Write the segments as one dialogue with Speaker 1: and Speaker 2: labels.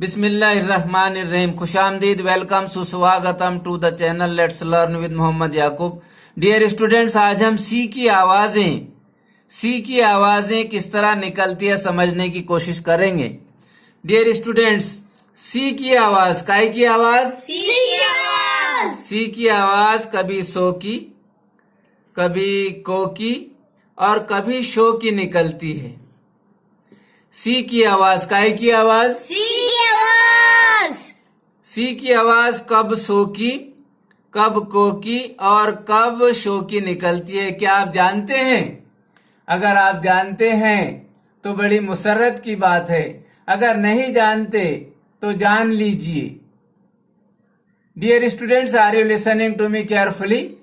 Speaker 1: बिस्मिल्लाहिर्रहमानिर्रहीम। खुशामदीद, वेलकम, सुस्वागतम to the channel let's learn with Mohammad Yakub. Dear students, आज हम सी की आवाजें किस तरह निकलती है समझने की कोशिश करेंगे। डियर स्टूडेंट्स, सी की आवाज, काय की आवाज? सी की आवाज कभी सो की, कभी को की और कभी शो की निकलती है। सी की आवाज, काय की आवाज? सी की आवाज कब सो की, कब को की और कब शो की निकलती है, क्या आप जानते हैं? अगर आप जानते हैं तो बड़ी मुसर्रत की बात है, अगर नहीं जानते तो जान लीजिए। Dear students, are you listening to me carefully?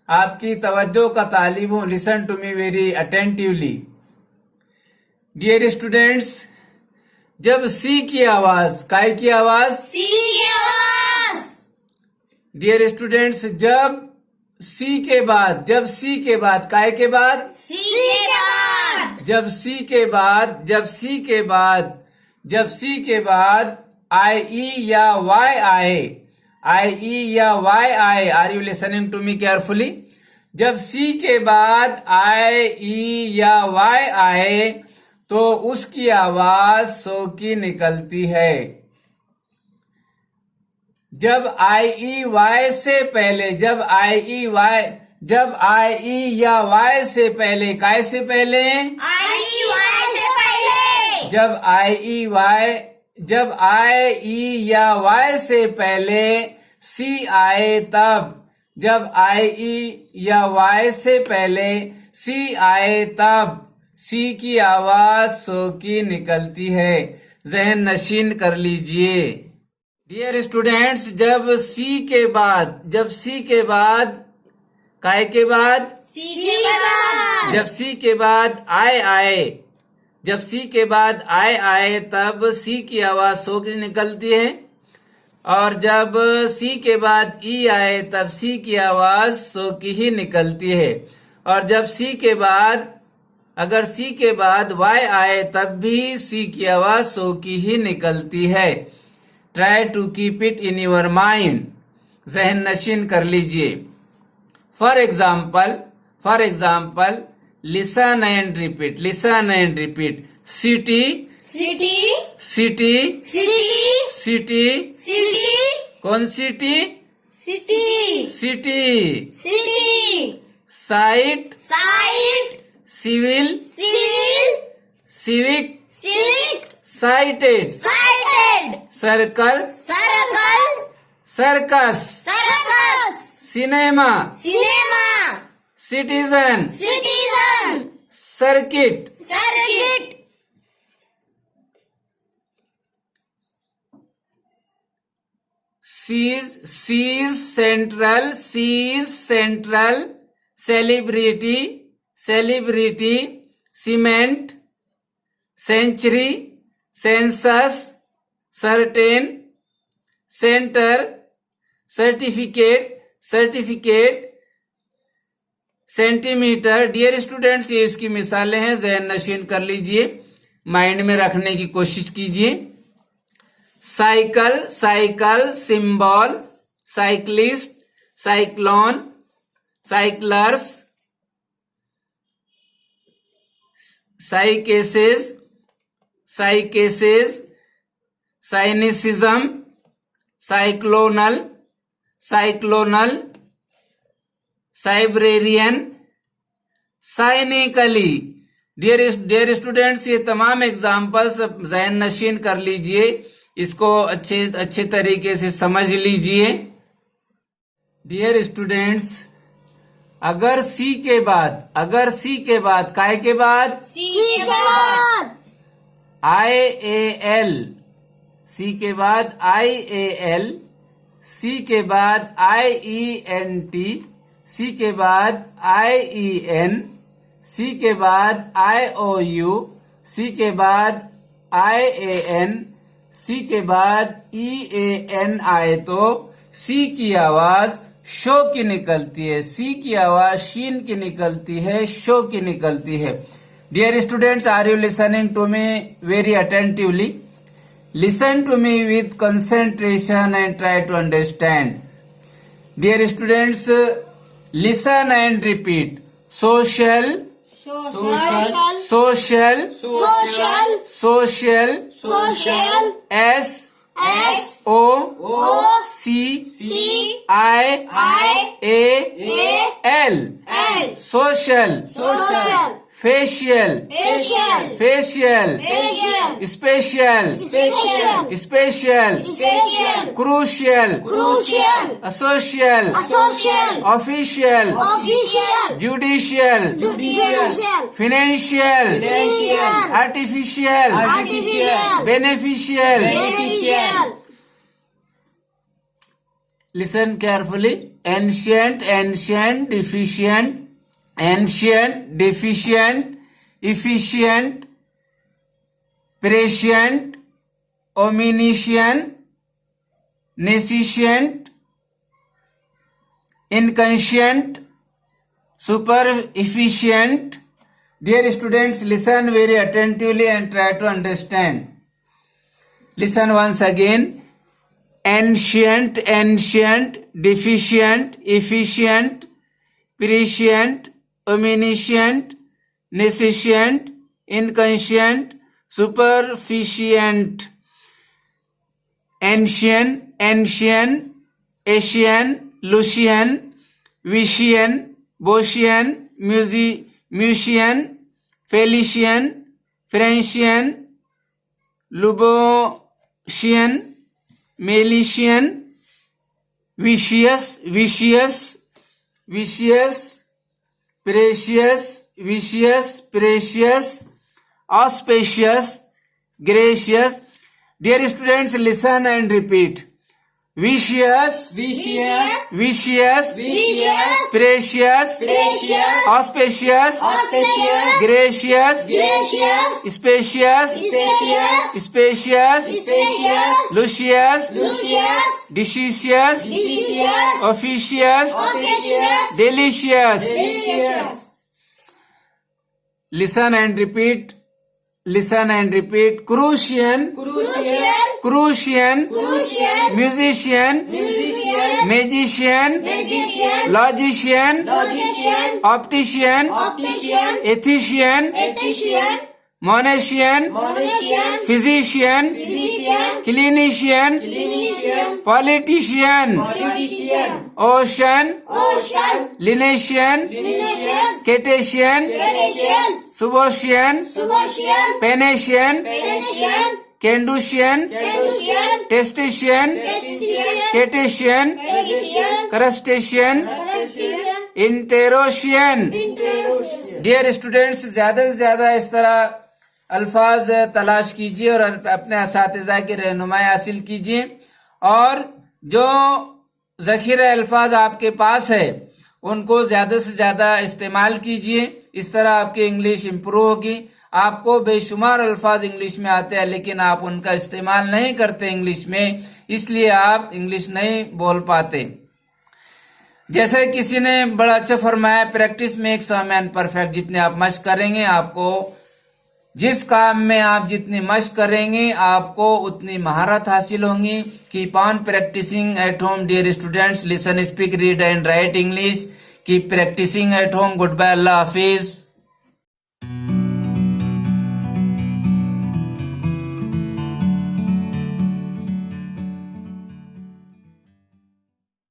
Speaker 1: आपकी तवज्जो का तालिब हूं, listen to me very attentively. Dear students, जब सी की आवाज, काय की आवाज? डियर स्टूडेंट्स, जब सी के बाद, काय के बाद? जब सी के बाद आई ई या वाई आए, are you listening to me carefully? जब सी के बाद आई ई या वाई आए तो उसकी आवाज सो की निकलती है। जब आई ई वाई से पहले, जब आई ई या वाई से पहले, काय से पहले? जब आई ई या वाई से पहले सी आए तब, जब आई ई या वाई से पहले सी आए तब सी की आवाज सो की निकलती है। जहन नशीन कर लीजिए। डियर स्टूडेंट्स, जब सी के बाद, काय के बाद? जब सी के बाद आए आए तब सी की आवाज सो की निकलती है। और जब सी के बाद ई आए तब सी की आवाज सो की ही निकलती है। और जब अगर सी के बाद वाई आए तब भी सी की आवाज सो की ही निकलती है। Try to keep it in your mind, जहन नशीन कर लीजिए। For example, listen and repeat. City. कौन city? City. Site. Civic. Cited. Circle. Circus. Cinema. Citizen. Circuit. Cease central. Celebrity. Cement. Century. Census. Certain. Centre. Certificate. Centimetre. Dear students, ये इसकी मिसालें हैं, जहन नशीन कर लीजिए, माइंड में रखने की कोशिश कीजिए। Cycle symbol. Cyclist. Cyclone. Cyclers. साइकेसेस। Cynicism. Cyclonal. Siberian. Cynically. Dear students, ये तमाम एग्जाम्पल्स जहन नशीन कर लीजिए, इसको अच्छे तरीके से समझ लीजिए। डियर स्टूडेंट्स, अगर सी के बाद, काय के बाद? IAL, सी के बाद IAL, सी के बाद IENT, सी के बाद IEN, सी के बाद IOU, सी के बाद IAN, सी के बाद EAN आए तो सी की आवाज शो की निकलती है। सी की आवाज शीन की निकलती है, शो की निकलती है। Dear students, are you listening to me very attentively? Listen to me with concentration and try to understand. Dear students, listen and repeat. Social,
Speaker 2: social,
Speaker 1: social,
Speaker 2: social,
Speaker 1: social,
Speaker 2: social,
Speaker 1: S,
Speaker 2: S,
Speaker 1: O,
Speaker 2: O,
Speaker 1: C,
Speaker 2: C,
Speaker 1: I,
Speaker 2: I,
Speaker 1: A, L.
Speaker 2: L,
Speaker 1: Social,
Speaker 2: social,
Speaker 1: facial,
Speaker 2: facial,
Speaker 1: facial,
Speaker 2: facial,
Speaker 1: special,
Speaker 2: special,
Speaker 1: special,
Speaker 2: special,
Speaker 1: crucial,
Speaker 2: crucial,
Speaker 1: asocial,
Speaker 2: social,
Speaker 1: official,
Speaker 2: official,
Speaker 1: judicial,
Speaker 2: judicial,
Speaker 1: financial,
Speaker 2: financial,
Speaker 1: artificial,
Speaker 2: artificial,
Speaker 1: beneficial.
Speaker 2: beneficial,
Speaker 1: Listen carefully. Ancient, ancient, deficient, ancient, deficient, efficient, prescient, omniscient, nescient, inconscient, super efficient. Dear students, listen very attentively and try to understand. Listen once again. Ancient, ancient, deficient, efficient, prescient, omniscient, nescient, inconscient, superficient. Ancient, ancient, Asian, Lucian, Vician, Boscian, Musian, Felician, Frenchian, Lubocian, Melician, vicious, vicious, vicious, precious, vicious, precious, auspicious, gracious. Dear students, listen and repeat. Vicious,
Speaker 2: vicious,
Speaker 1: vicious,
Speaker 2: vicious,
Speaker 1: precious,
Speaker 2: precious,
Speaker 1: auspicious,
Speaker 2: auspicious,
Speaker 1: gracious,
Speaker 2: gracious,
Speaker 1: spacious,
Speaker 2: spacious,
Speaker 1: spacious,
Speaker 2: spacious,
Speaker 1: luscious,
Speaker 2: luscious,
Speaker 1: delicious,
Speaker 2: delicious,
Speaker 1: officious,
Speaker 2: officious,
Speaker 1: delicious.
Speaker 2: delicious.
Speaker 1: Listen and repeat. Listen and repeat. Crucian,
Speaker 2: Crucial,
Speaker 1: Crucian,
Speaker 2: crucial,
Speaker 1: musician,
Speaker 2: musician,
Speaker 1: magician,
Speaker 2: magician,
Speaker 1: logician,
Speaker 2: logician,
Speaker 1: optician,
Speaker 2: optician,
Speaker 1: ethician,
Speaker 2: esthetician,
Speaker 1: monasian,
Speaker 2: monasian,
Speaker 1: physician,
Speaker 2: physician,
Speaker 1: clinician,
Speaker 2: clinician,
Speaker 1: politician,
Speaker 2: politician,
Speaker 1: ocean,
Speaker 2: ocean,
Speaker 1: Linesian,
Speaker 2: Linesian,
Speaker 1: Cetacean,
Speaker 2: Venetian,
Speaker 1: Subocian,
Speaker 2: Subocian,
Speaker 1: Penasian,
Speaker 2: Venetian,
Speaker 1: Candusian,
Speaker 2: Candusian,
Speaker 1: Testician,
Speaker 2: Testician,
Speaker 1: Cetacean,
Speaker 2: Venetian,
Speaker 1: Crustacean,
Speaker 2: Crustacean,
Speaker 1: Interocian.
Speaker 2: Interocian.
Speaker 1: Dear students, ज्यादा से ज्यादा इस तरह अल्फाज तलाश कीजिए और अपने असातिज़ा की रहनुमाई हासिल कीजिए, और जो ज़ख़ीरा अल्फाज आपके पास है उनको ज्यादा से ज्यादा इस्तेमाल कीजिए। इस तरह आपकी इंग्लिश इंप्रूव होगी। आपको बेशुमार अल्फाज इंग्लिश में आते हैं लेकिन आप उनका इस्तेमाल नहीं करते इंग्लिश में, इसलिए आप इंग्लिश नहीं बोल पाते। जैसे किसी ने बड़ा अच्छा फरमाया, practice makes a man perfect. जितने आप मश्क करेंगे, आपको जिस काम में आप जितनी मश्क करेंगे आपको उतनी महारत हासिल होंगी। Keep on practising at home dear students. Listen, speak, read and write English. Keep practising at home. Good bye, अल्लाह हाफिज।